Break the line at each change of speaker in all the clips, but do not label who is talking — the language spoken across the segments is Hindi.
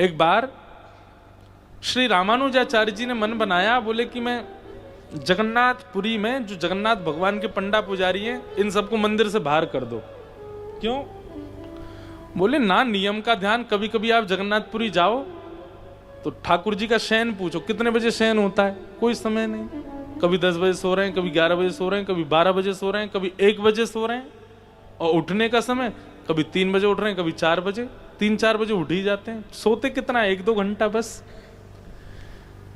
एक बार श्री रामानुजाचार्य जी ने मन बनाया, बोले कि मैं जगन्नाथपुरी में जो जगन्नाथ भगवान के पंडा पुजारी हैं, इन सबको मंदिर से बाहर कर दो। क्यों? बोले ना नियम का ध्यान, कभी कभी आप जगन्नाथपुरी जाओ तो ठाकुर जी का शयन पूछो, कितने बजे शयन होता है, कोई समय नहीं। कभी 10 बजे सो रहे हैं, कभी 11 बजे सो रहे हैं, कभी 12 बजे सो रहे हैं, कभी 1 बजे सो रहे हैं। और उठने का समय कभी 3 बजे उठ रहे हैं, कभी 4 बजे, 3-4 बजे उठ ही जाते हैं। सोते कितना, 1-2 घंटा बस।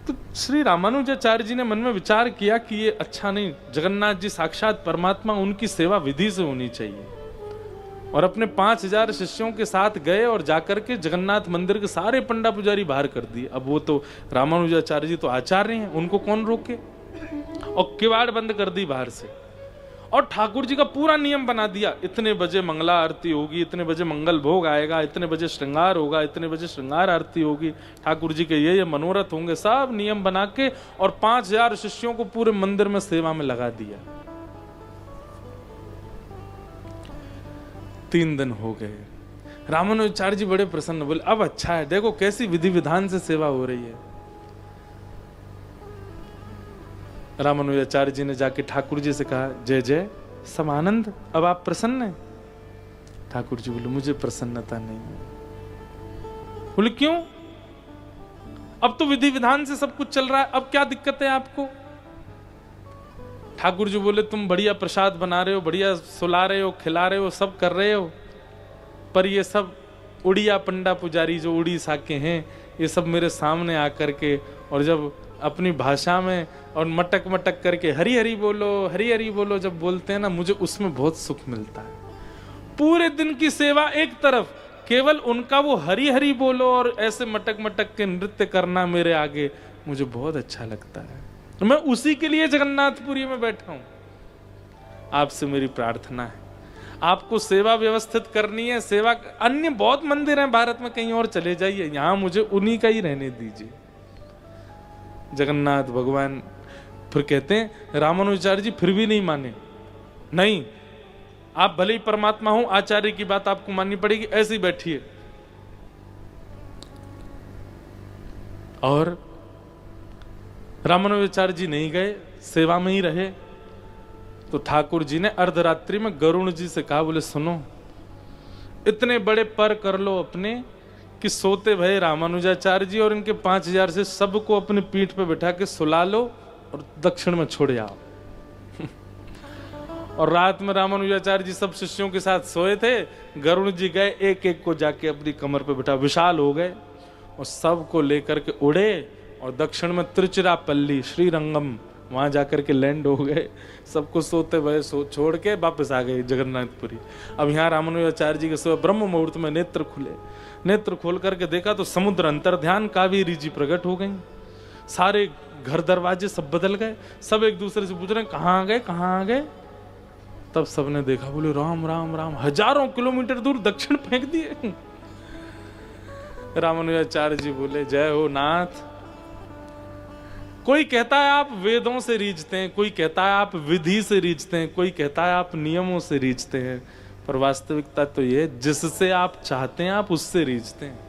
तो श्री रामानुजाचार्य जी ने मन में विचार किया कि ये अच्छा नहीं, जगन्नाथ जी साक्षात परमात्मा, उनकी सेवा विधि से होनी चाहिए। और अपने 5000 शिष्यों के साथ गए और जाकर के जगन्नाथ मंदिर के सारे पंडा पुजारी बाहर कर दिए। अब वो तो रामानुजाचार्य जी तो आचार्य हैं, उनको कौन रोके। और किवाड़ बंद कर दी बाहर से। और ठाकुर जी का पूरा नियम बना दिया, इतने बजे मंगला आरती होगी, इतने बजे मंगल भोग आएगा, इतने बजे श्रृंगार होगा, इतने बजे श्रृंगार आरती होगी, ठाकुर जी के ये मनोरथ होंगे, सब नियम बना के और 5000 शिष्यों को पूरे मंदिर में सेवा में लगा दिया। 3 दिन हो गए। रामानुजाचार्य जी बड़े प्रसन्न, बोले अब अच्छा है, देखो कैसी विधि विधान से सेवा हो रही है। रामानुजाचार्य जी ने जाके ठाकुर जी से कहा, जय जय समानंद, अब आप प्रसन्न हैं? ठाकुर जी बोले, मुझे प्रसन्नता नहीं है। बोले क्यों? अब तो विधि विधान से सब कुछ चल रहा है, अब क्या दिक्कत है आपको? ठाकुर जी बोले, तुम बढ़िया प्रसाद बना रहे हो, बढ़िया सुला रहे हो, खिला रहे हो, सब कर रहे हो, पर ये सब उड़िया पंडा पुजारी जो उड़ीसा के हैं, ये सब मेरे सामने आकर के और जब अपनी भाषा में और मटक मटक करके हरी हरी बोलो जब बोलते हैं ना, मुझे उसमें बहुत सुख मिलता है। पूरे दिन की सेवा एक तरफ, केवल उनका वो हरी हरी बोलो और ऐसे मटक मटक के नृत्य करना मेरे आगे मुझे बहुत अच्छा लगता है। मैं उसी के लिए जगन्नाथपुरी में बैठा हूं। आपसे मेरी प्रार्थना है, आपको सेवा व्यवस्थित करनी है, सेवा अन्य बहुत मंदिर हैं भारत में, कहीं और चले जाइए, यहां मुझे उन्हीं का ही रहने दीजिए। जगन्नाथ भगवान फिर कहते हैं, रामानुजाचार्य जी फिर भी नहीं माने। नहीं, आप भले ही परमात्मा हो, आचार्य की बात आपको माननी पड़ेगी, ऐसे ही बैठिए। और रामानुजाचार्य जी नहीं गए, सेवा में ही रहे। तो ठाकुर जी ने अर्धरात्रि में गरुण जी से कहा, बोले सुनो, इतने बड़े पर कर लो अपने कि सोते भये रामानुजाचार्य जी और इनके 5000 से सबको अपने पीठ पे बैठा के सुला लो और दक्षिण में छोड़ आओ। और रात में रामानुजाचार्य जी सब शिष्यों के साथ सोए थे, गरुण जी गए, एक एक को जाके अपनी कमर पे बैठा, विशाल हो गए और सबको लेकर के उड़े और दक्षिण में त्रिचिरापल्ली श्रीरंगम, वहां जाकर के लैंड हो गए। सबको सोते भये छोड़ के वापस आ गए जगन्नाथपुरी। अब यहाँ रामानुजाचार्य जी के सुबह ब्रह्म मुहूर्त में नेत्र खुले, नेत्र खोल करके देखा तो समुद्र अंतर ध्यान कावेरी जी प्रकट हो गई। सारे घर दरवाजे सब बदल गए, सब एक दूसरे से पूछ रहे हैं कहाँ आ गए, कहाँ आ गए। तब सबने देखा, बोले राम राम राम, हजारों किलोमीटर दूर दक्षिण फेंक दिए। रामानुजाचार्य जी बोले, जय हो नाथ। कोई कहता है आप वेदों से रीझते हैं, कोई कहता है आप विधि से रीझते हैं, कोई कहता है आप नियमों से रीझते हैं, पर वास्तविकता तो ये, जिससे आप चाहते हैं आप उससे रीझते हैं।